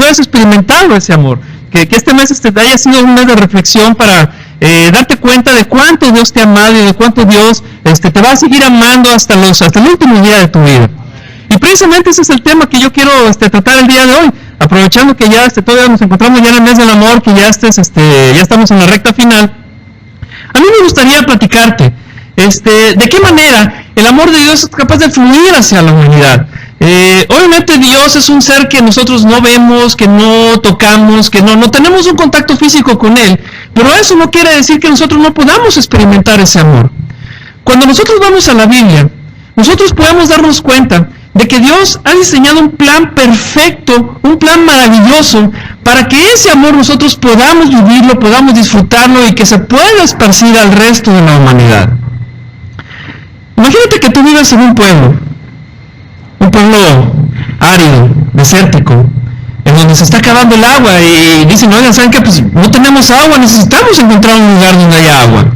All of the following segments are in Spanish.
tú hayas experimentado ese amor, que este mes haya sido un mes de reflexión para darte cuenta de cuánto Dios te ha amado y de cuánto Dios te va a seguir amando hasta el último día de tu vida. Y precisamente ese es el tema que yo quiero tratar el día de hoy, aprovechando que ya todavía nos encontramos ya en el mes del amor, que ya estamos en la recta final. A mí me gustaría platicarte de qué manera el amor de Dios es capaz de fluir hacia la humanidad. Obviamente Dios es un ser que nosotros no vemos, que no tocamos, que no tenemos un contacto físico con Él, pero eso no quiere decir que nosotros no podamos experimentar ese amor. Cuando nosotros vamos a la Biblia, nosotros podemos darnos cuenta de que Dios ha diseñado un plan perfecto, un plan maravilloso, para que ese amor nosotros podamos vivirlo, podamos disfrutarlo y que se pueda esparcir al resto de la humanidad. Imagínate que tú vives en un pueblo árido, desértico, en donde se está acabando el agua y dicen, oigan, ¿saben qué? Pues no tenemos agua, necesitamos encontrar un lugar donde haya agua.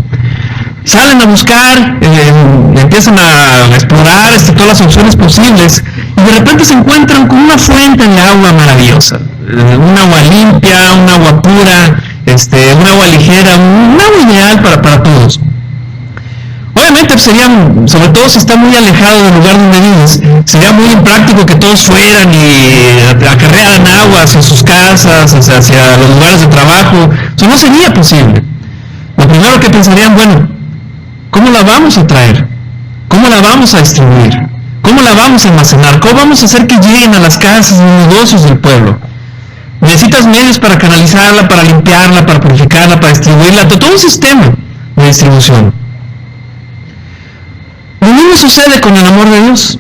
Salen a buscar, empiezan a explorar todas las opciones posibles y de repente se encuentran con una fuente en la agua maravillosa, un agua limpia, un agua pura, un agua ligera, un agua ideal para todos. Obviamente sería, sobre todo si está muy alejado del lugar donde vives, sería muy impráctico que todos fueran y acarrearan agua hacia sus casas, hacia los lugares de trabajo. Eso no sería posible. Lo primero que pensarían, bueno, ¿cómo la vamos a traer? ¿Cómo la vamos a distribuir? ¿Cómo la vamos a almacenar? ¿Cómo vamos a hacer que lleguen a las casas y negocios del pueblo? Necesitas medios para canalizarla, para limpiarla, para purificarla, para distribuirla, todo un sistema de distribución. Lo mismo sucede con el amor de Dios.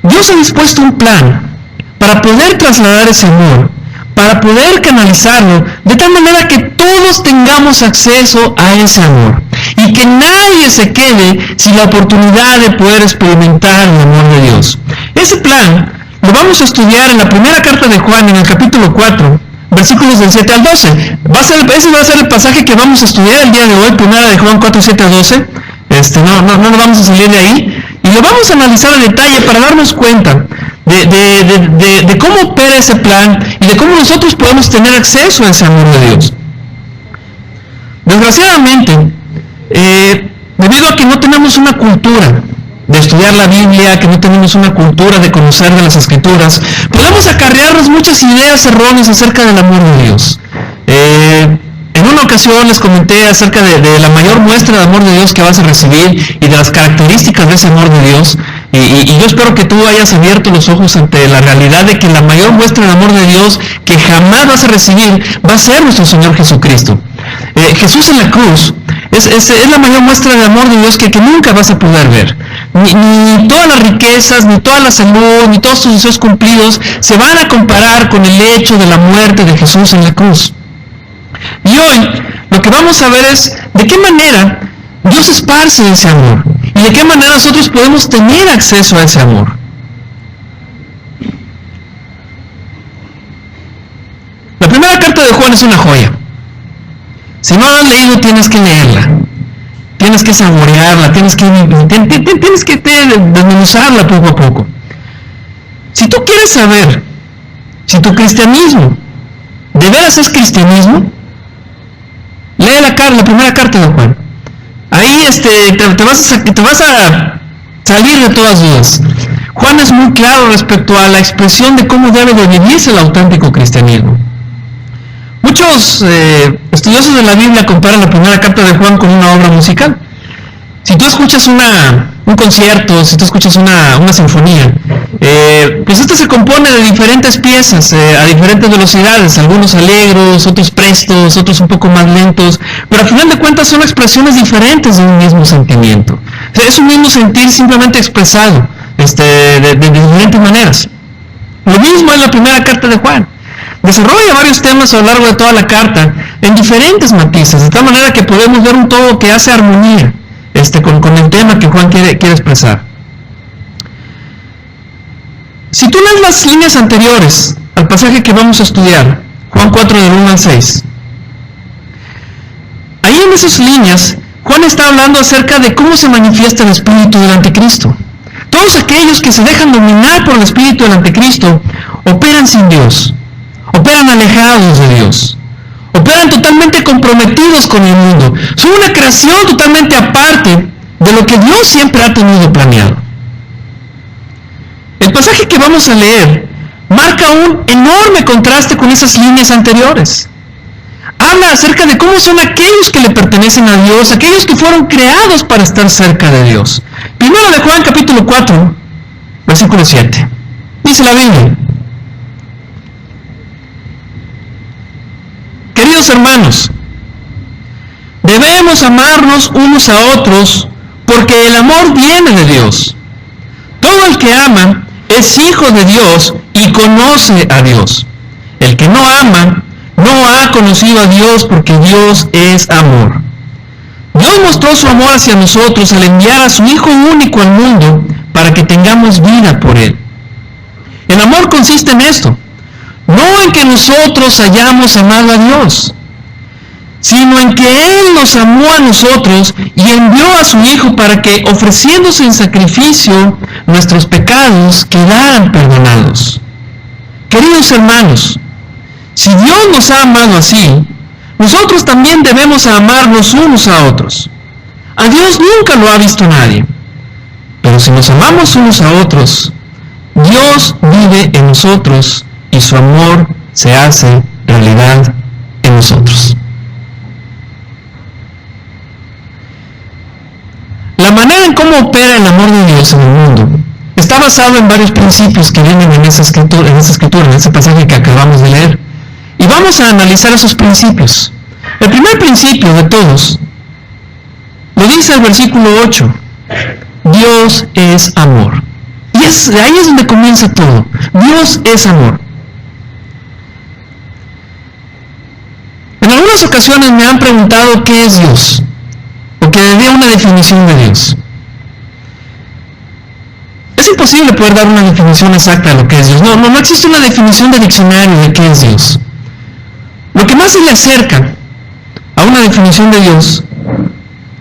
Dios ha dispuesto un plan para poder trasladar ese amor, para poder canalizarlo, de tal manera que todos tengamos acceso a ese amor y que nadie se quede sin la oportunidad de poder experimentar el amor de Dios. Ese plan lo vamos a estudiar en la primera carta de Juan, en el capítulo 4, versículos del 7 al 12. Ese va a ser el pasaje que vamos a estudiar el día de hoy, primera de Juan 4, 7 a 12. No nos vamos a salir de ahí y lo vamos a analizar a detalle para darnos cuenta de cómo opera ese plan y de cómo nosotros podemos tener acceso a ese amor de Dios. Desgraciadamente, debido a que no tenemos una cultura de estudiar la Biblia, que no tenemos una cultura de conocer de las Escrituras, podemos acarrearnos muchas ideas erróneas acerca del amor de Dios. En una ocasión les comenté acerca de la mayor muestra de amor de Dios que vas a recibir y de las características de ese amor de Dios. Y yo espero que tú hayas abierto los ojos ante la realidad de que la mayor muestra de amor de Dios que jamás vas a recibir va a ser nuestro Señor Jesucristo. Jesús en la cruz es la mayor muestra de amor de Dios que nunca vas a poder ver. Ni todas las riquezas, ni toda la salud, ni todos tus deseos cumplidos se van a comparar con el hecho de la muerte de Jesús en la cruz. Y hoy lo que vamos a ver es de qué manera Dios esparce ese amor y de qué manera nosotros podemos tener acceso a ese amor. La primera carta de Juan es una joya. Si no la has leído, tienes que leerla, tienes que saborearla, tienes que desmenuzarla poco a poco. Si tú quieres saber si tu cristianismo de veras es cristianismo, lee la primera carta de Juan. Ahí te vas a salir de todas dudas. Juan es muy claro respecto a la expresión de cómo debe de vivirse el auténtico cristianismo. Muchos estudiosos de la Biblia comparan la primera carta de Juan con una obra musical. Si tú escuchas un concierto, si tú escuchas una sinfonía, pues esta se compone de diferentes piezas a diferentes velocidades, algunos alegres, otros prestos, otros un poco más lentos, pero al final de cuentas son expresiones diferentes de un mismo sentimiento. O sea, es un mismo sentir simplemente expresado de diferentes maneras. Lo mismo en la primera carta de Juan. Desarrolla varios temas a lo largo de toda la carta en diferentes matices, de tal manera que podemos ver un todo que hace armonía con el tema que Juan quiere expresar. Si tú lees las líneas anteriores al pasaje que vamos a estudiar, Juan 4 del 1 al 6, ahí en esas líneas Juan está hablando acerca de cómo se manifiesta el espíritu del anticristo. Todos aquellos que se dejan dominar por el espíritu del anticristo operan sin Dios. operan alejados de Dios, operan totalmente comprometidos con el mundo. Son una creación totalmente aparte de lo que Dios siempre ha tenido planeado. El pasaje que vamos a leer marca un enorme contraste con esas líneas anteriores. Habla acerca de cómo son aquellos que le pertenecen a Dios, aquellos que fueron creados para estar cerca de Dios. Primero de Juan capítulo 4, versículo 7. Dice la Biblia: queridos hermanos, debemos amarnos unos a otros porque el amor viene de Dios. Todo el que ama es hijo de Dios y conoce a Dios. El que no ama no ha conocido a Dios porque Dios es amor. Dios mostró su amor hacia nosotros al enviar a su Hijo único al mundo para que tengamos vida por Él. El amor consiste en esto, no en que nosotros hayamos amado a Dios, sino en que Él nos amó a nosotros y envió a su Hijo para que, ofreciéndose en sacrificio, nuestros pecados quedaran perdonados. Queridos hermanos, si Dios nos ha amado así, nosotros también debemos amarnos unos a otros. A Dios nunca lo ha visto nadie, pero si nos amamos unos a otros, Dios vive en nosotros y su amor se hace realidad en nosotros. La manera en cómo opera el amor de Dios en el mundo está basado en varios principios que vienen en esa escritura, en ese pasaje que acabamos de leer. Y vamos a analizar esos principios. El primer principio de todos lo dice el versículo 8. Dios es amor. Y ahí es donde comienza todo. Dios es amor. En algunas ocasiones me han preguntado qué es Dios, o que debía una definición de Dios. Es imposible poder dar una definición exacta de lo que es Dios. No existe una definición de diccionario de qué es Dios. Lo que más se le acerca a una definición de Dios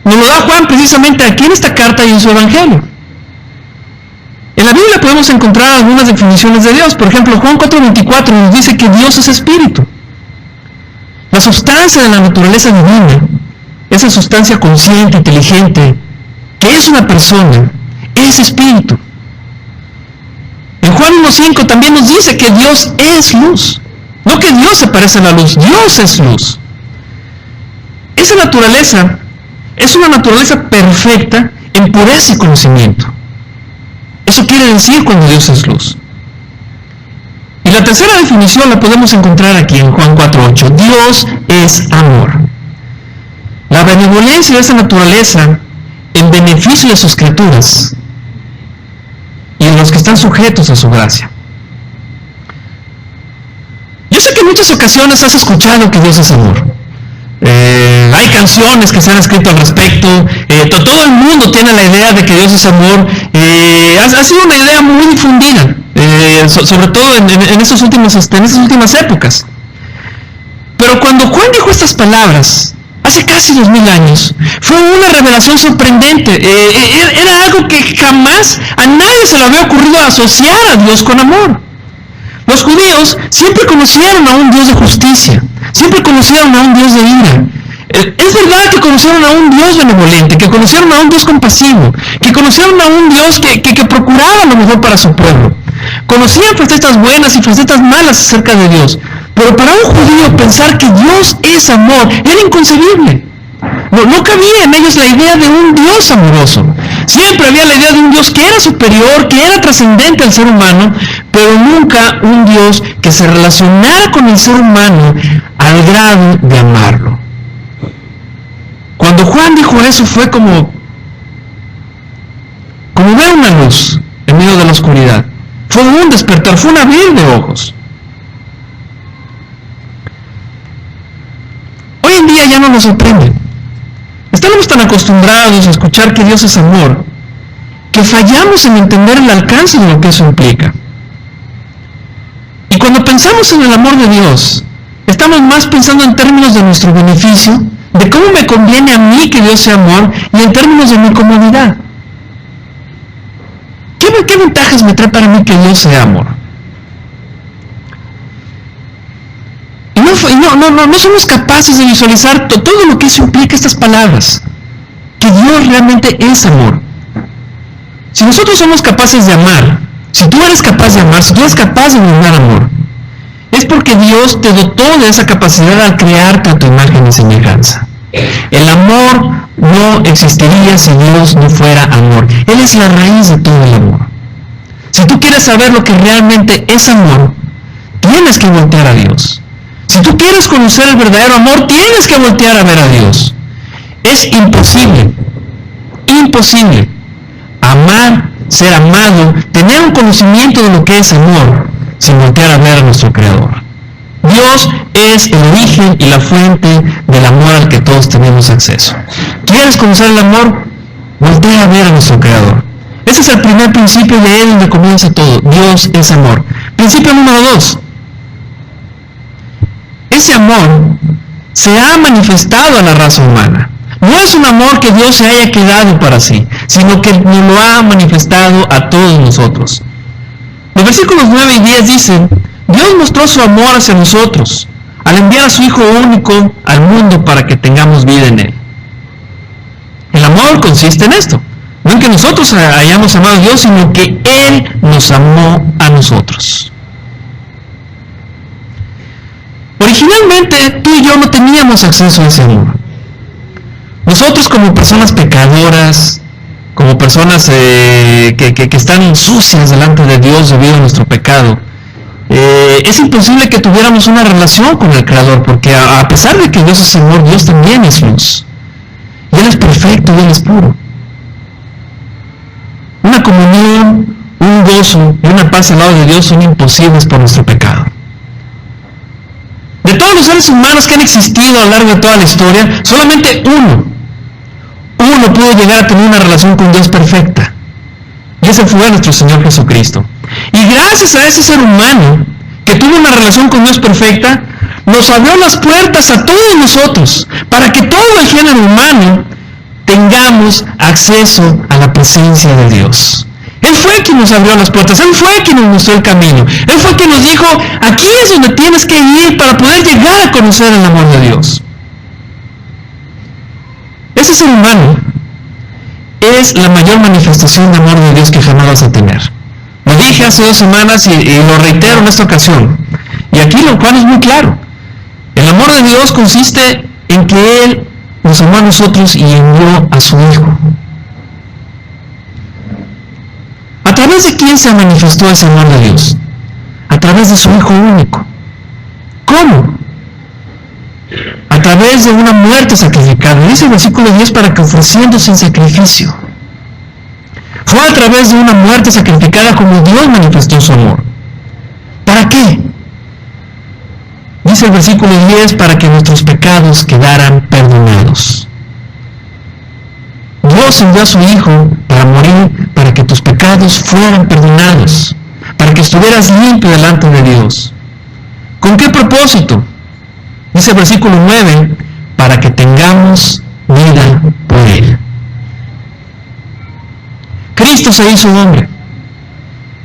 nos lo da Juan precisamente aquí en esta carta y en su Evangelio. En la Biblia podemos encontrar algunas definiciones de Dios. Por ejemplo, Juan 4:24 nos dice que Dios es espíritu. La sustancia de la naturaleza divina, esa sustancia consciente, inteligente, que es una persona, es espíritu. En Juan 1:5 también nos dice que Dios es luz. No que Dios se parece a la luz, Dios es luz. Esa naturaleza es una naturaleza perfecta en pureza y conocimiento. Eso quiere decir cuando Dios es luz. Y la tercera definición la podemos encontrar aquí en Juan 4:8. Dios es amor. La benevolencia de esa naturaleza en beneficio de sus criaturas y de los que están sujetos a su gracia. Yo sé que en muchas ocasiones has escuchado que Dios es amor. Hay canciones que se han escrito al respecto. Todo el mundo tiene la idea de que Dios es amor. Ha sido una idea muy difundida, sobre todo en esas últimas épocas. Pero cuando Juan dijo estas palabras, hace casi 2000 años, fue una revelación sorprendente. Era algo que jamás a nadie se le había ocurrido asociar a Dios con amor. Los judíos siempre conocieron a un Dios de justicia, siempre conocieron a un Dios de ira. Es verdad que conocieron a un Dios benevolente, que conocieron a un Dios compasivo, que conocieron a un Dios que procuraba lo mejor para su pueblo. Conocían facetas buenas y facetas malas acerca de Dios. Pero para un judío pensar que Dios es amor era inconcebible. No cabía en ellos la idea de un Dios amoroso. Siempre había la idea de un Dios que era superior, que era trascendente al ser humano, pero nunca un Dios que se relacionara con el ser humano al grado de amarlo. Cuando Juan dijo eso fue como ver una luz en medio de la oscuridad. Fue un despertar, fue un abrir de ojos. Hoy en día ya no nos sorprende. Estamos tan acostumbrados a escuchar que Dios es amor, que fallamos en entender el alcance de lo que eso implica. Y cuando pensamos en el amor de Dios, estamos más pensando en términos de nuestro beneficio, de cómo me conviene a mí que Dios sea amor, y en términos de mi comodidad. ¿Qué ventajas me trae para mí que Dios sea amor? no somos capaces de visualizar todo lo que eso implica estas palabras. Que Dios realmente es amor. Si nosotros somos capaces de amar, si tú eres capaz de amar, si tú eres capaz de brindar amor, es porque Dios te dotó de esa capacidad al crearte a tu imagen y semejanza. El amor no existiría si Dios no fuera amor. Él es la raíz de todo el amor. Si tú quieres saber lo que realmente es amor, tienes que voltear a Dios. Si tú quieres conocer el verdadero amor, tienes que voltear a ver a Dios. Es imposible amar, ser amado, tener un conocimiento de lo que es amor, sin voltear a ver a nuestro Creador. Dios es el origen y la fuente del amor al que todos tenemos acceso. ¿Quieres conocer el amor? Voltea a ver a nuestro Creador. Ese es el primer principio de él donde comienza todo. Dios es amor. Principio número 2. Ese amor se ha manifestado a la raza humana. No es un amor que Dios se haya quedado para sí, sino que nos lo ha manifestado a todos nosotros. Los versículos 9 y 10 dicen: Dios mostró su amor hacia nosotros al enviar a su Hijo único al mundo para que tengamos vida en él. El amor consiste en esto. No en que nosotros hayamos amado a Dios, sino que Él nos amó a nosotros. Originalmente, tú y yo no teníamos acceso a ese amor. Nosotros, como personas pecadoras, como personas que están sucias delante de Dios debido a nuestro pecado, es imposible que tuviéramos una relación con el Creador, porque a pesar de que Dios es amor, Dios también es luz. Y Él es perfecto y Él es puro. Una comunión, un gozo y una paz al lado de Dios son imposibles por nuestro pecado. De todos los seres humanos que han existido a lo largo de toda la historia, solamente uno pudo llegar a tener una relación con Dios perfecta. Y ese fue nuestro Señor Jesucristo. Y gracias a ese ser humano que tuvo una relación con Dios perfecta, nos abrió las puertas a todos nosotros, para que todo el género humano tengamos acceso a la presencia de Dios. Él fue quien nos abrió las puertas, Él fue quien nos mostró el camino, Él fue quien nos dijo: aquí es donde tienes que ir para poder llegar a conocer el amor de Dios. Ese ser humano es la mayor manifestación de amor de Dios que jamás vas a tener. Lo dije hace 2 semanas y lo reitero en esta ocasión. Y aquí lo cual es muy claro. El amor de Dios consiste en que Él nos amó a nosotros y envió a su Hijo. ¿A través de quién se manifestó ese amor de Dios? A través de su Hijo único. ¿Cómo? A través de una muerte sacrificada. Dice el versículo 10: para que ofreciéndose en sacrificio. Fue a través de una muerte sacrificada como Dios manifestó su amor. ¿Para qué? Dice el versículo 10: para que nuestros pecados quedaran perdonados. Dios envió a su Hijo para morir, para que tus pecados fueran perdonados, para que estuvieras limpio delante de Dios. ¿Con qué propósito? Dice el versículo 9: para que tengamos vida por Él. Cristo se hizo hombre,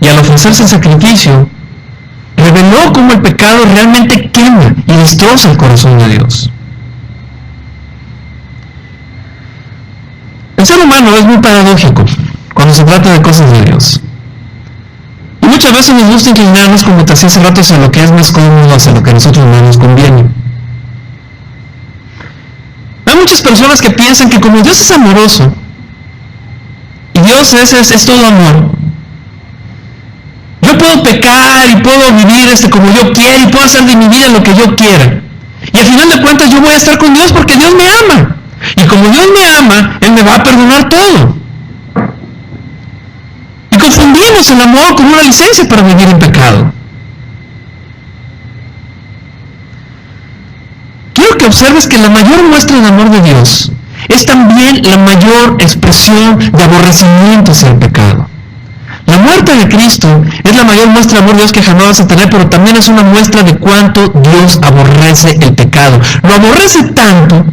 y al ofrecerse en sacrificio, reveló cómo el pecado realmente quema y destroza el corazón de Dios. El ser humano es muy paradójico cuando se trata de cosas de Dios. Y muchas veces nos gusta inclinarnos, como te decía hace rato, hacia lo que es más cómodo, hacia lo que a nosotros no nos conviene. Hay muchas personas que piensan que como Dios es amoroso, y Dios es todo amor, yo puedo pecar y puedo vivir como yo quiera y puedo hacer de mi vida lo que yo quiera. Y al final de cuentas yo voy a estar con Dios porque Dios me ama. Y como Dios me ama, Él me va a perdonar todo. Y confundimos el amor con una licencia para vivir en pecado. Quiero que observes que la mayor muestra de amor de Dios es también la mayor expresión de aborrecimiento hacia el pecado. La muerte de Cristo es la mayor muestra de amor de Dios que jamás vas a tener, pero también es una muestra de cuánto Dios aborrece el pecado. Lo aborrece tanto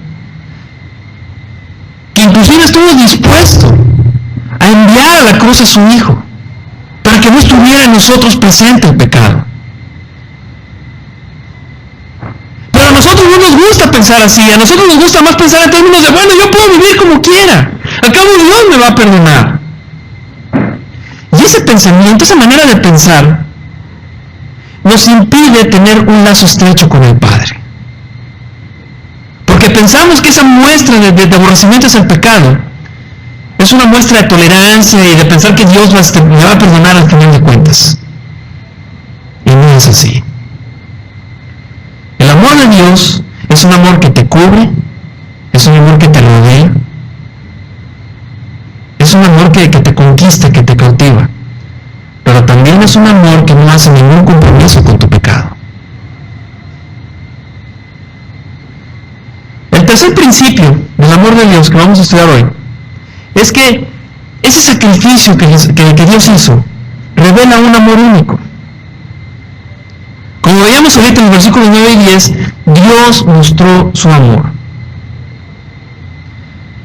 que inclusive estuvo dispuesto a enviar a la cruz a su Hijo para que no estuviera en nosotros presente el pecado. Pero gusta pensar así, a nosotros nos gusta más pensar en términos de, bueno, yo puedo vivir como quiera, al cabo Dios me va a perdonar. Y ese pensamiento, esa manera de pensar, nos impide tener un lazo estrecho con el Padre. Porque pensamos que esa muestra de aborrecimiento hacia el pecado es una muestra de tolerancia y de pensar que Dios me va a perdonar al final de cuentas. Y no es así. El amor de Dios es un amor que te cubre, es un amor que te rodea, es un amor que te conquista, que te cautiva, pero también es un amor que no hace ningún compromiso con tu pecado. El tercer principio del amor de Dios que vamos a estudiar hoy es que ese sacrificio que Dios hizo revela un amor único. Como veíamos ahorita en los versículos 9 y 10, Dios mostró su amor.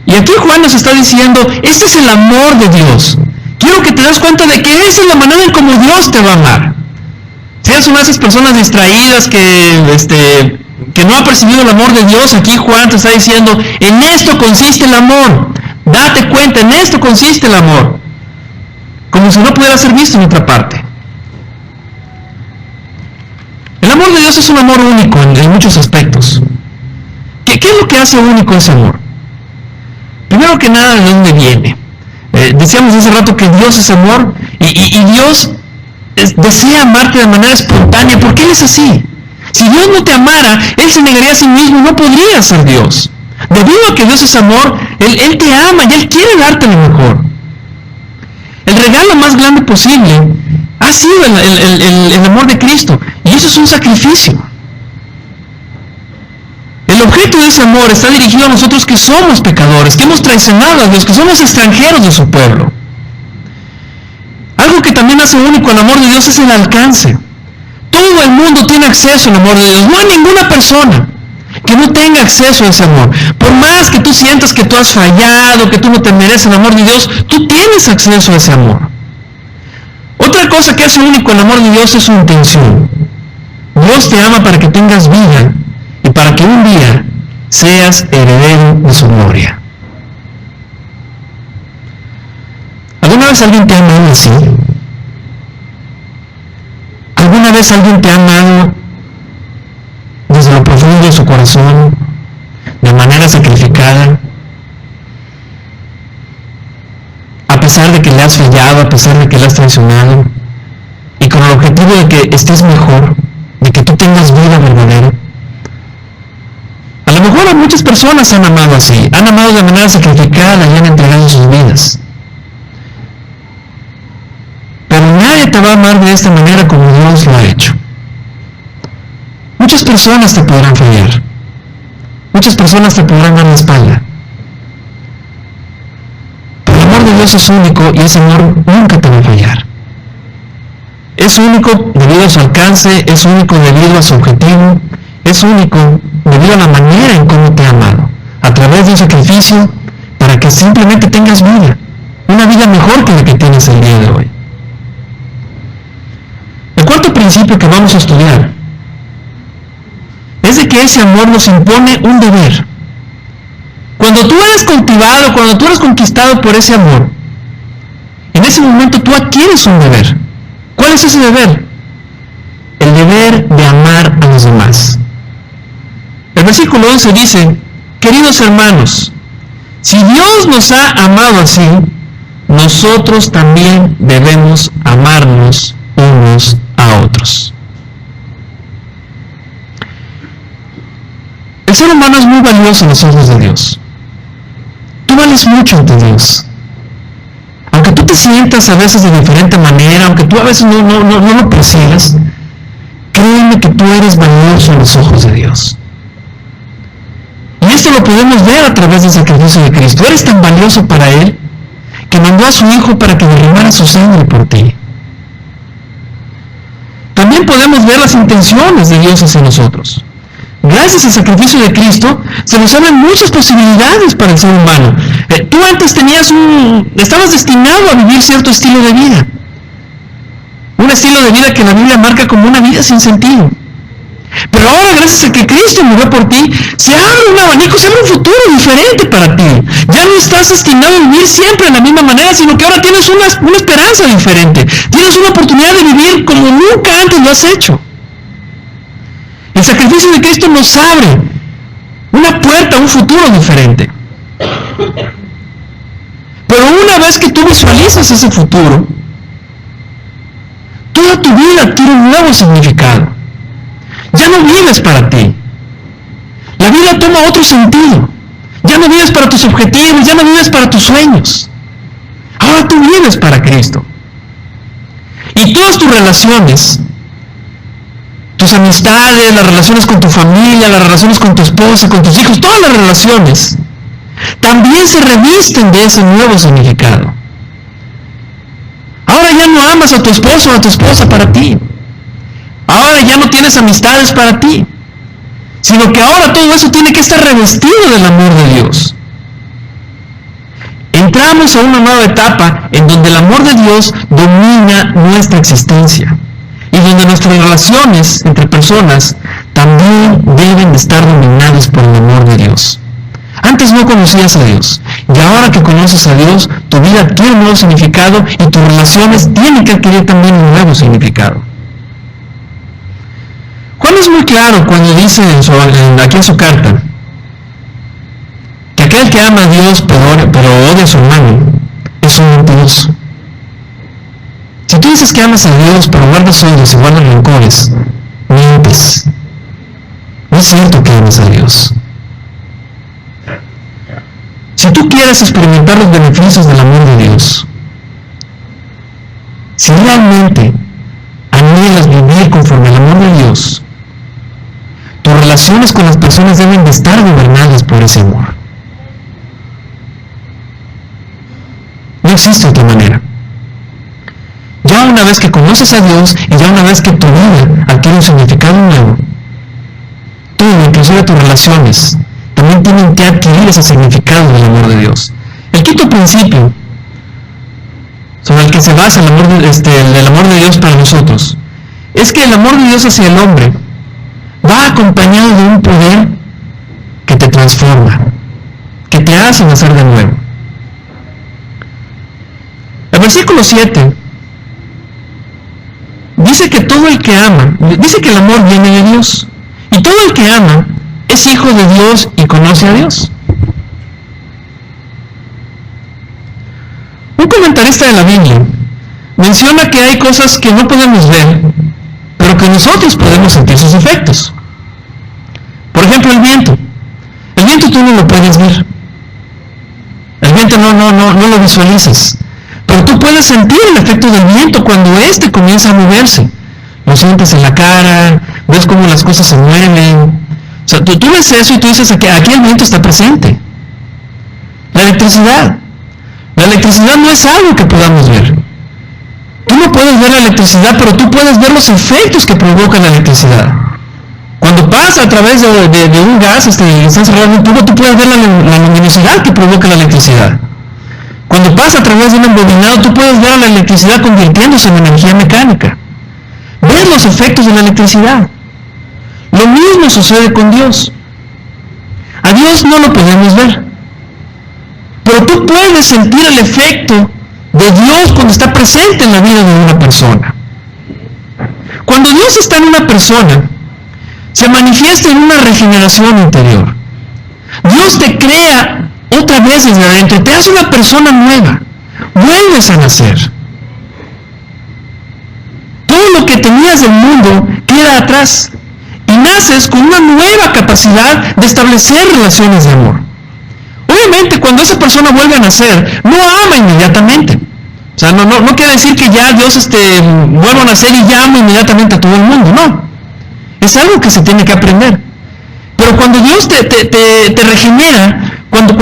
Y aquí Juan nos está diciendo, este es el amor de Dios. Quiero que te des cuenta de que esa es la manera en cómo Dios te va a amar. Si eres una de esas personas distraídas que no ha percibido el amor de Dios, aquí Juan te está diciendo, en esto consiste el amor. Date cuenta, en esto consiste el amor. Como si no pudiera ser visto en otra parte. El amor de Dios es un amor único en muchos aspectos. ¿Qué es lo que hace único ese amor? Primero que nada, ¿de dónde viene? Decíamos hace rato que Dios es amor y Dios desea amarte de manera espontánea porque Él es así. Si Dios no te amara, Él se negaría a sí mismo y no podría ser Dios. Debido a que Dios es amor, Él te ama y Él quiere darte lo mejor. El regalo más grande posible ha sido el amor de Cristo, y eso es un sacrificio. El objeto de ese amor está dirigido a nosotros que somos pecadores, que hemos traicionado a Dios, que somos extranjeros de su pueblo. Algo que también hace único el amor de Dios es el alcance. Todo el mundo tiene acceso al amor de Dios. No hay ninguna persona que no tenga acceso a ese amor. Por más que tú sientas que tú has fallado, que tú no te mereces el amor de Dios, tú tienes acceso a ese amor. Otra cosa que hace único el amor de Dios es su intención. Dios te ama para que tengas vida y para que un día seas heredero de su gloria. ¿Alguna vez alguien te ha amado así? ¿Alguna vez alguien te ha amado desde lo profundo de su corazón, de manera sacrificada, a pesar de que le has fallado, a pesar de que le has traicionado, y con el objetivo de que estés mejor, de que tú tengas vida verdadera? A lo mejor muchas personas han amado así, han amado de manera sacrificada y han entregado sus vidas. Pero nadie te va a amar de esta manera como Dios lo ha hecho. Muchas personas te podrán fallar. Muchas personas te podrán dar la espalda. Pero el amor de Dios es único y ese amor nunca te va a fallar. Es único debido a su alcance, es único debido a su objetivo, es único debido a la manera en cómo te ha amado, a través de un sacrificio para que simplemente tengas vida, una vida mejor que la que tienes el día de hoy. El cuarto principio que vamos a estudiar es de que ese amor nos impone un deber. Cuando tú eres cultivado, cuando tú eres conquistado por ese amor, en ese momento tú adquieres un deber. ¿Cuál es ese deber? El deber de amar a los demás. El versículo 11 dice, queridos hermanos, si Dios nos ha amado así, nosotros también debemos amarnos unos a otros. El ser humano es muy valioso en los ojos de Dios. Tú vales mucho ante Dios. Aunque tú te sientas a veces de diferente manera, aunque tú a veces no lo percibas, créeme que tú eres valioso en los ojos de Dios. Y esto lo podemos ver a través del sacrificio de Cristo. Eres tan valioso para Él que mandó a su Hijo para que derramara su sangre por ti. También podemos ver las intenciones de Dios hacia nosotros. Gracias al sacrificio de Cristo, se nos abren muchas posibilidades para el ser humano. Tú antes estabas destinado a vivir cierto estilo de vida. Un estilo de vida que la Biblia marca como una vida sin sentido. Pero ahora, gracias gracias a que Cristo murió por ti, se abre un abanico, se abre un futuro diferente para ti. Ya no estás destinado a vivir siempre de la misma manera, sino que ahora tienes una esperanza diferente. Tienes una oportunidad de vivir como nunca antes lo has hecho. El sacrificio de Cristo nos abre una puerta a un futuro diferente. Pero una vez que tú visualizas ese futuro, toda tu vida adquiere un nuevo significado. Ya no vives para ti. La vida toma otro sentido. Ya no vives para tus objetivos, ya no vives para tus sueños. Ahora tú vives para Cristo. Y todas tus relaciones, tus amistades, las relaciones con tu familia, las relaciones con tu esposa, con tus hijos, todas las relaciones, también se revisten de ese nuevo significado. Ahora ya no amas a tu esposo o a tu esposa para ti. Ahora ya no tienes amistades para ti. Sino que ahora todo eso tiene que estar revestido del amor de Dios. Entramos a una nueva etapa en donde el amor de Dios domina nuestra existencia. Y donde nuestras relaciones entre personas también deben de estar dominadas por el amor de Dios. Antes no conocías a Dios, y ahora que conoces a Dios, tu vida adquiere un nuevo significado y tus relaciones tienen que adquirir también un nuevo significado. Juan es muy claro cuando dice aquí en su carta que aquel que ama a Dios pero odia a su hermano es un mentiroso. Si tú dices que amas a Dios pero guardas odios y guardas rencores, mientes. No es cierto que amas a Dios. Si tú quieres experimentar los beneficios del amor de Dios, si realmente anhelas vivir conforme al amor de Dios, tus relaciones con las personas deben de estar gobernadas por ese amor. No existe otra manera. Ya una vez que conoces a Dios y ya una vez que tu vida adquiere un significado nuevo, tú, inclusive tus relaciones, también tienen que adquirir ese significado del amor de Dios. El quinto principio sobre el que se basa el amor de Dios para nosotros es que el amor de Dios hacia el hombre va acompañado de un poder que te transforma, que te hace nacer de nuevo. El versículo 7 dice que todo el que ama, dice que el amor viene de Dios, y todo el que ama es hijo de Dios y conoce a Dios. Un comentarista de la Biblia menciona que hay cosas que no podemos ver, pero que nosotros podemos sentir sus efectos. Por ejemplo, el viento. El viento tú no lo puedes ver. El viento no lo visualizas. Pero tú puedes sentir el efecto del viento cuando éste comienza a moverse. Lo sientes en la cara, ves cómo las cosas se mueven. O sea, tú ves eso y tú dices, aquí el viento está presente. La electricidad. La electricidad no es algo que podamos ver. Tú no puedes ver la electricidad, pero tú puedes ver los efectos que provoca la electricidad. Cuando pasa a través de un gas, está encerrado en un tubo, tú puedes ver la luminosidad que provoca la electricidad. Cuando pasa a través de un embobinado, tú puedes ver a la electricidad convirtiéndose en energía mecánica. Ves los efectos de la electricidad. Lo mismo sucede con Dios. A Dios no lo podemos ver. Pero tú puedes sentir el efecto de Dios cuando está presente en la vida de una persona. Cuando Dios está en una persona, se manifiesta en una regeneración interior. Dios te crea otra vez desde adentro, te hace una persona nueva, vuelves a nacer. Todo lo que tenías del mundo queda atrás y naces con una nueva capacidad de establecer relaciones de amor. Obviamente, cuando esa persona vuelve a nacer, no ama inmediatamente. O sea, no quiere decir que ya Dios vuelva a nacer y ya ama inmediatamente a todo el mundo, no. Es algo que se tiene que aprender. Pero cuando Dios te regenera, cuando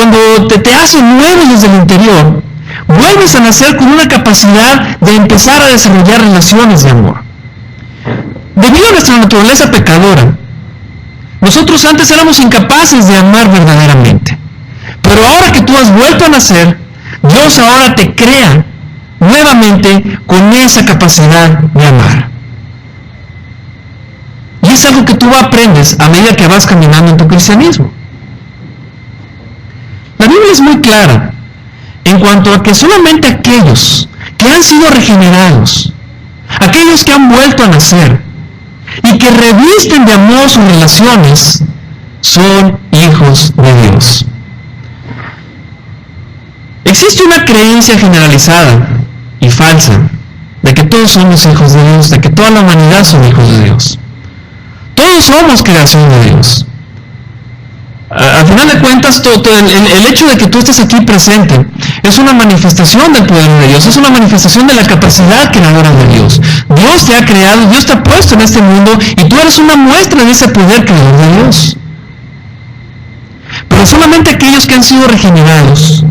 te hace nuevo desde el interior, vuelves a nacer con una capacidad de empezar a desarrollar relaciones de amor. Debido a nuestra naturaleza pecadora, nosotros antes éramos incapaces de amar verdaderamente. Pero ahora que tú has vuelto a nacer, Dios ahora te crea nuevamente con esa capacidad de amar. Y Y es algo que tú aprendes a medida que vas caminando en tu cristianismo. La Biblia es muy clara en cuanto a que solamente aquellos que han sido regenerados, aquellos que han vuelto a nacer y que revisten de amor sus relaciones, son hijos de Dios. Existe una creencia generalizada y falsa de que todos somos hijos de Dios, de que toda la humanidad son hijos de Dios. Todos somos creación de Dios. Al final de cuentas, el hecho de que tú estés aquí presente es una manifestación del poder de Dios, es una manifestación de la capacidad creadora de Dios. Dios te ha creado, Dios te ha puesto en este mundo y tú eres una muestra de ese poder creador de Dios. Pero solamente aquellos que han sido regenerados,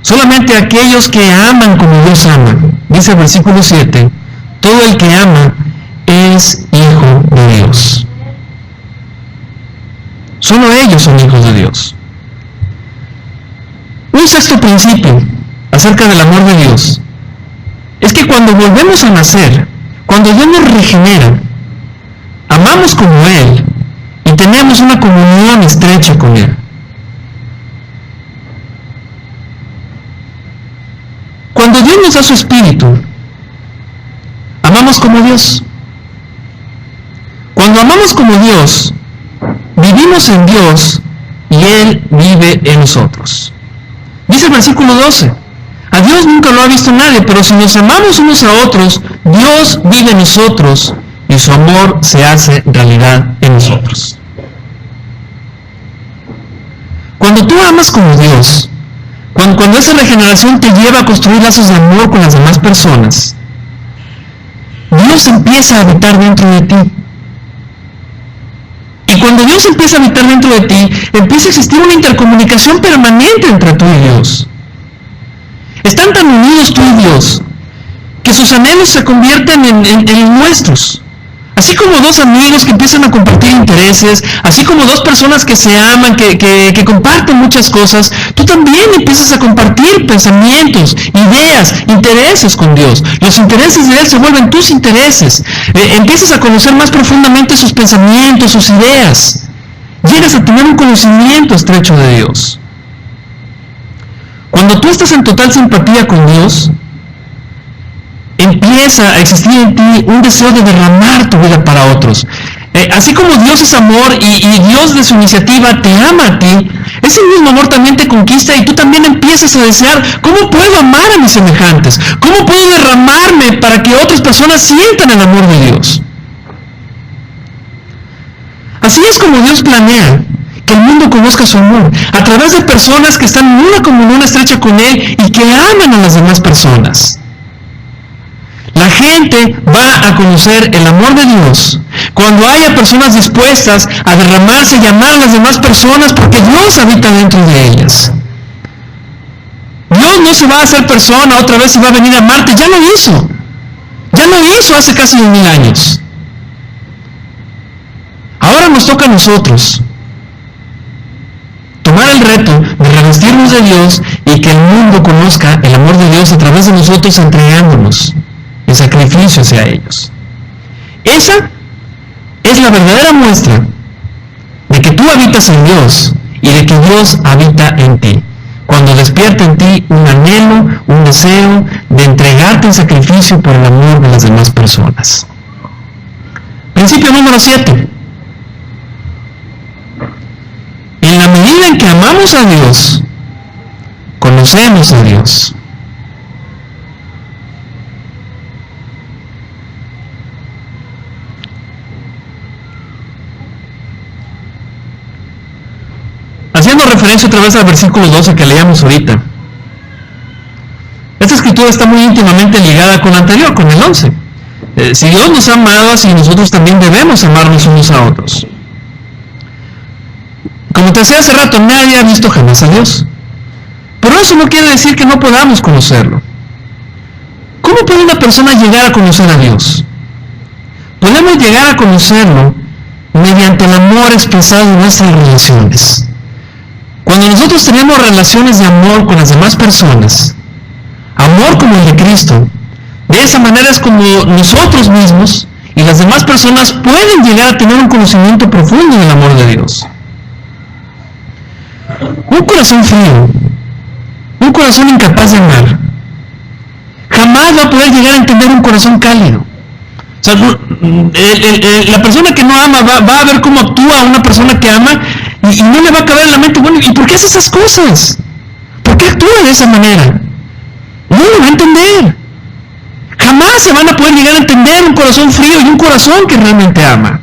solamente aquellos que aman como Dios ama, dice el versículo 7, todo el que ama es hijo de Dios. Solo ellos son hijos de Dios. Un sexto principio acerca del amor de Dios es que cuando volvemos a nacer, cuando Dios nos regenera, amamos como Él y tenemos una comunión estrecha con Él. Cuando Dios nos da su Espíritu, amamos como Dios. Cuando amamos como Dios, vivimos en Dios y Él vive en nosotros. Dice el versículo 12, a Dios nunca lo ha visto nadie, pero si nos amamos unos a otros, Dios vive en nosotros y su amor se hace realidad en nosotros. Cuando tú amas como Dios, cuando esa regeneración te lleva a construir lazos de amor con las demás personas, Dios empieza a habitar dentro de ti. Y cuando Dios empieza a habitar dentro de ti, empieza a existir una intercomunicación permanente entre tú y Dios. Están tan unidos tú y Dios, que sus anhelos se convierten en nuestros. Así como dos amigos que empiezan a compartir intereses, así como dos personas que se aman, que comparten muchas cosas, tú también empiezas a compartir pensamientos, ideas, intereses con Dios. Los intereses de Él se vuelven tus intereses. Empiezas a conocer más profundamente sus pensamientos, sus ideas. Llegas a tener un conocimiento estrecho de Dios. Cuando tú estás en total simpatía con Dios, empieza a existir en ti un deseo de derramar tu vida para otros. Así como Dios es amor y Dios de su iniciativa te ama a ti, ese mismo amor también te conquista y tú también empiezas a desear, ¿cómo puedo amar a mis semejantes? ¿Cómo puedo derramarme para que otras personas sientan el amor de Dios? Así es como Dios planea que el mundo conozca su amor, a través de personas que están en una comunión estrecha con Él y que aman a las demás personas. La gente va a conocer el amor de Dios cuando haya personas dispuestas a derramarse y amar a las demás personas porque Dios habita dentro de ellas. Dios no se va a hacer persona otra vez y va a venir a amarte, ya lo hizo. Ya lo hizo hace casi 2000 años. Ahora nos toca a nosotros tomar el reto de revestirnos de Dios y que el mundo conozca el amor de Dios a través de nosotros entregándonos en sacrificio hacia ellos. Esa es la verdadera muestra de que tú habitas en Dios y de que Dios habita en ti. Cuando despierta en ti un anhelo, un deseo de entregarte en sacrificio por el amor de las demás personas. Principio número 7. En la medida en que amamos a Dios, conocemos a Dios. Haciendo referencia otra vez al versículo 12 que leíamos ahorita. Esta escritura está muy íntimamente ligada con la anterior, con el 11. Si Dios nos ha amado, así nosotros también debemos amarnos unos a otros. Como te decía hace rato, nadie ha visto jamás a Dios. Pero eso no quiere decir que no podamos conocerlo. ¿Cómo puede una persona llegar a conocer a Dios? Podemos llegar a conocerlo mediante el amor expresado en nuestras relaciones. Cuando nosotros tenemos relaciones de amor con las demás personas, amor como el de Cristo, de esa manera es como nosotros mismos y las demás personas pueden llegar a tener un conocimiento profundo del amor de Dios. Un corazón frío, un corazón incapaz de amar, jamás va a poder llegar a entender un corazón cálido. O sea, la persona que no ama va a ver cómo actúa una persona que ama y no le va a caber en la mente, bueno, ¿y por qué hace esas cosas? ¿Por qué actúa de esa manera? No lo va a entender. Jamás se van a poder llegar a entender un corazón frío y un corazón que realmente ama.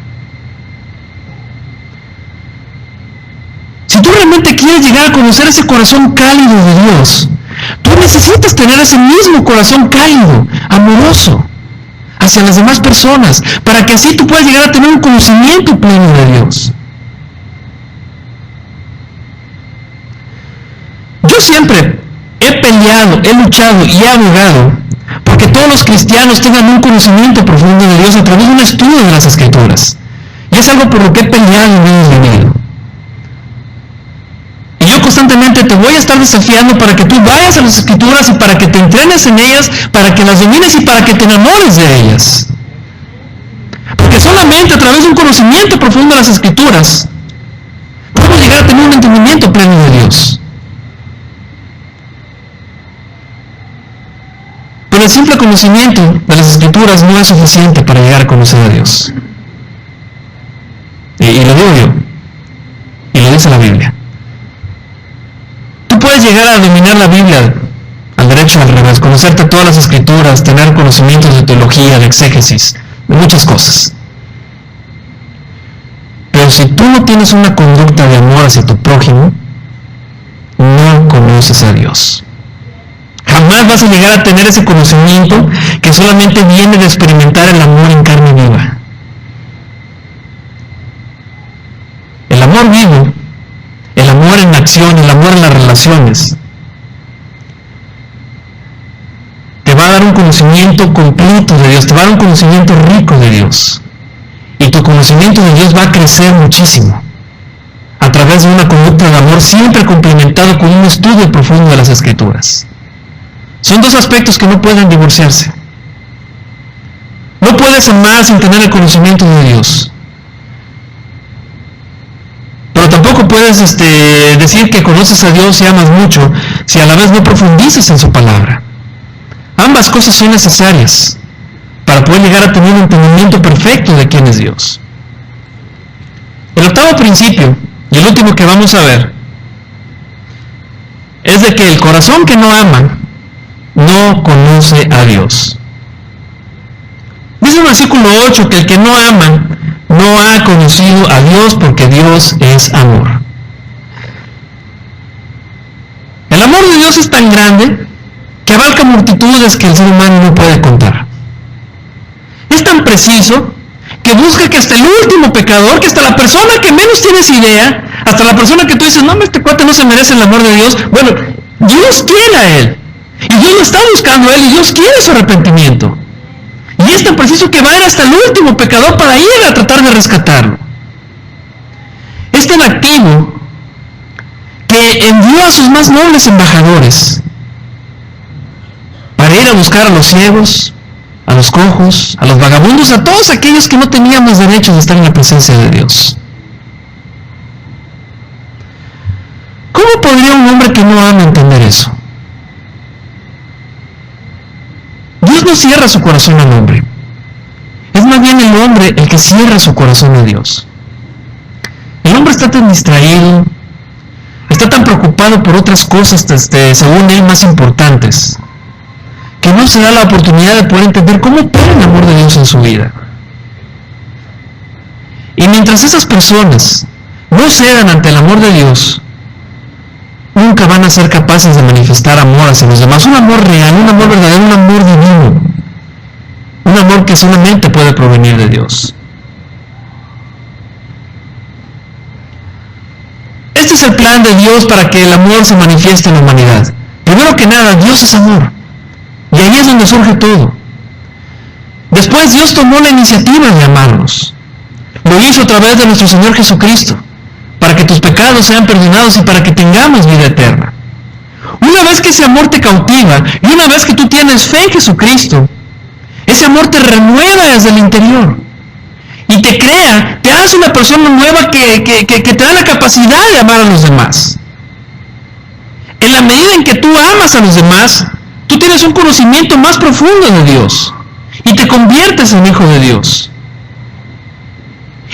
Si tú realmente quieres llegar a conocer ese corazón cálido de Dios, tú necesitas tener ese mismo corazón cálido, amoroso, hacia las demás personas, para que así tú puedas llegar a tener un conocimiento pleno de Dios. Yo siempre he peleado, he luchado y he abogado porque todos los cristianos tengan un conocimiento profundo de Dios a través de un estudio de las Escrituras. Y es algo por lo que he peleado y he vivido. Y yo constantemente te voy a estar desafiando para que tú vayas a las Escrituras y para que te entrenes en ellas, para que las domines y para que te enamores de ellas. Porque solamente a través de un conocimiento profundo de las Escrituras podemos llegar a tener un entendimiento pleno de Dios. Pero el simple conocimiento de las Escrituras no es suficiente para llegar a conocer a Dios. Y lo digo yo, y lo dice la Biblia. Tú puedes llegar a dominar la Biblia al derecho y al revés, conocerte todas las Escrituras, tener conocimientos de teología, de exégesis, de muchas cosas. Pero si tú no tienes una conducta de amor hacia tu prójimo, no conoces a Dios. Jamás vas a llegar a tener ese conocimiento que solamente viene de experimentar el amor en carne viva. El amor vivo, el amor en acción, el amor en las relaciones, te va a dar un conocimiento completo de Dios, te va a dar un conocimiento rico de Dios. Y tu conocimiento de Dios va a crecer muchísimo a través de una conducta de amor siempre complementado con un estudio profundo de las Escrituras. Son dos aspectos que no pueden divorciarse. No puedes amar sin tener el conocimiento de Dios. Pero tampoco puedes decir que conoces a Dios y amas mucho si a la vez no profundizas en su palabra. Ambas cosas son necesarias para poder llegar a tener un entendimiento perfecto de quién es Dios. El octavo principio, y el último que vamos a ver, es de que el corazón que no ama no conoce a Dios. Dice el versículo 8 que el que no ama no ha conocido a Dios porque Dios es amor. El amor de Dios es tan grande que abarca multitudes que el ser humano no puede contar. Es tan preciso que busca que hasta el último pecador, que hasta la persona que menos tienes idea, hasta la persona que tú dices, no, este cuate no se merece el amor de Dios, bueno, Dios quiere a él. Y Dios lo está buscando a él y Dios quiere su arrepentimiento. Y es tan preciso que va a ir hasta el último pecador para ir a tratar de rescatarlo. Es tan activo que envió a sus más nobles embajadores para ir a buscar a los ciegos, a los cojos, a los vagabundos, a todos aquellos que no teníamos derecho de estar en la presencia de Dios. ¿Cómo podría un hombre que no ama entender eso? Dios no cierra su corazón al hombre. Es más bien el hombre el que cierra su corazón a Dios. El hombre está tan distraído, está tan preocupado por otras cosas, según él, más importantes, que no se da la oportunidad de poder entender cómo opera el amor de Dios en su vida. Y mientras esas personas no cedan ante el amor de Dios, nunca van a ser capaces de manifestar amor hacia los demás, un amor real, un amor verdadero, un amor divino, un amor que solamente puede provenir de Dios. Este es el plan de Dios para que el amor se manifieste en la humanidad. Primero que nada, Dios es amor, y ahí es donde surge todo. Después Dios tomó la iniciativa de amarnos, lo hizo a través de nuestro Señor Jesucristo, para que tus pecados sean perdonados y para que tengamos vida eterna. Una vez que ese amor te cautiva y una vez que tú tienes fe en Jesucristo, ese amor te renueva desde el interior. y te crea, te hace una persona nueva que te da la capacidad de amar a los demás. En la medida en que tú amas a los demás, tú tienes un conocimiento más profundo de Dios y te conviertes en hijo de Dios.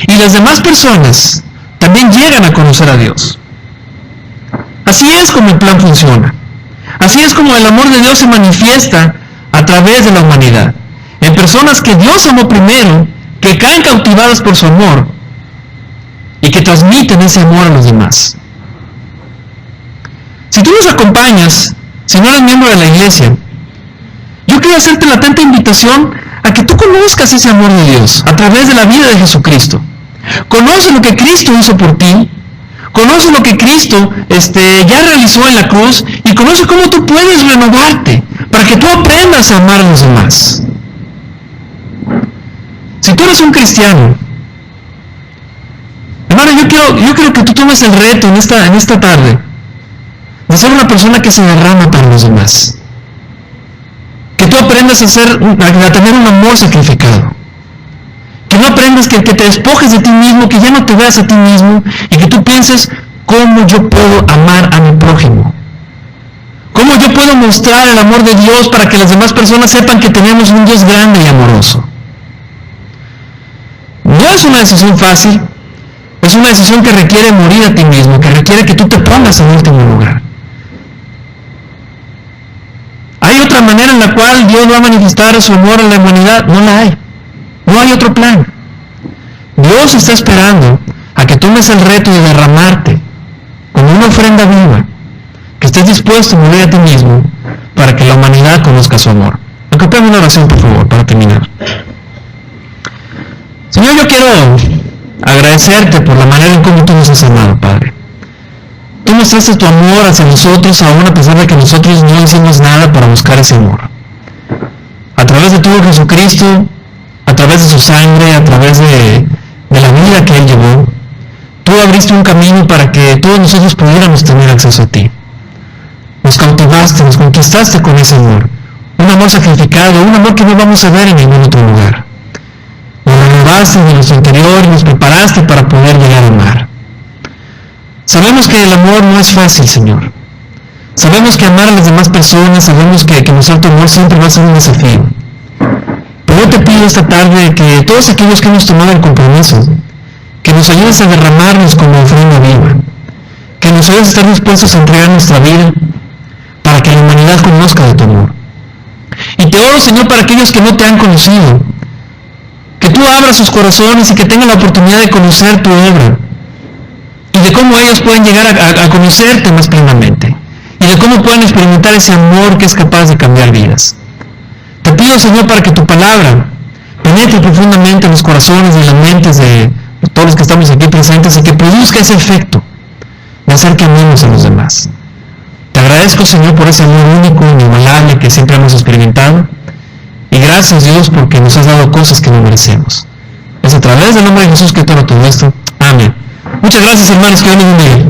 Y las demás personas también llegan a conocer a Dios. Así es como el plan funciona. Así es como el amor de Dios se manifiesta a través de la humanidad. En personas que Dios amó primero, que caen cautivadas por su amor y que transmiten ese amor a los demás. Si tú nos acompañas, si no eres miembro de la iglesia, yo quiero hacerte la atenta invitación a que tú conozcas ese amor de Dios a través de la vida de Jesucristo. Conoce lo que Cristo hizo por ti, conoce lo que Cristo ya realizó en la cruz y conoce cómo tú puedes renovarte para que tú aprendas a amar a los demás. Si tú eres un cristiano, hermano, yo quiero que tú tomes el reto en esta tarde de ser una persona que se derrama para los demás. Que tú aprendas a tener un amor sacrificado. Que no aprendas que te despojes de ti mismo, que ya no te veas a ti mismo y que tú pienses, ¿cómo yo puedo amar a mi prójimo? ¿Cómo yo puedo mostrar el amor de Dios para que las demás personas sepan que tenemos un Dios grande y amoroso? No es una decisión fácil, es una decisión que requiere morir a ti mismo, que requiere que tú te pongas en último lugar. ¿Hay otra manera en la cual Dios va a manifestar su amor a la humanidad? No la hay. No hay otro plan. Dios está esperando a que tomes el reto de derramarte como una ofrenda viva, que estés dispuesto a morir a ti mismo para que la humanidad conozca su amor. Acompáñame una oración, por favor, para terminar. Señor, yo quiero agradecerte por la manera en cómo tú nos has amado, Padre. Tú mostraste tu amor hacia nosotros, aún a pesar de que nosotros no hicimos nada para buscar ese amor. A través de tu Hijo Jesucristo, a través de su sangre, a través de la vida que Él llevó, tú abriste un camino para que todos nosotros pudiéramos tener acceso a ti. Nos cautivaste, nos conquistaste con ese amor. Un amor sacrificado, un amor que no vamos a ver en ningún otro lugar. Nos renovaste de nuestro interior y nos preparaste para poder llegar a amar. Sabemos que el amor no es fácil, Señor. Sabemos que amar a las demás personas, sabemos que mostrar tu amor siempre va a ser un desafío. Pero yo te pido esta tarde que todos aquellos que hemos tomado el compromiso, que nos ayudes a derramarnos como ofrenda viva, que nos ayudes a estar dispuestos a entregar nuestra vida para que la humanidad conozca de tu amor. Y te oro, Señor, para aquellos que no te han conocido, que tú abras sus corazones y que tengan la oportunidad de conocer tu obra y de cómo ellos pueden llegar a conocerte más plenamente y de cómo pueden experimentar ese amor que es capaz de cambiar vidas. Te pido, Señor, para que tu palabra penetre profundamente en los corazones y en las mentes de todos los que estamos aquí presentes y que produzca ese efecto de hacer que amemos a los demás. Te agradezco, Señor, por ese amor único, inigualable que siempre hemos experimentado. Y gracias, Dios, porque nos has dado cosas que no merecemos. Es a través del nombre de Jesús que te oro todo esto. Amén. Muchas gracias, hermanos, que Dios les bendiga.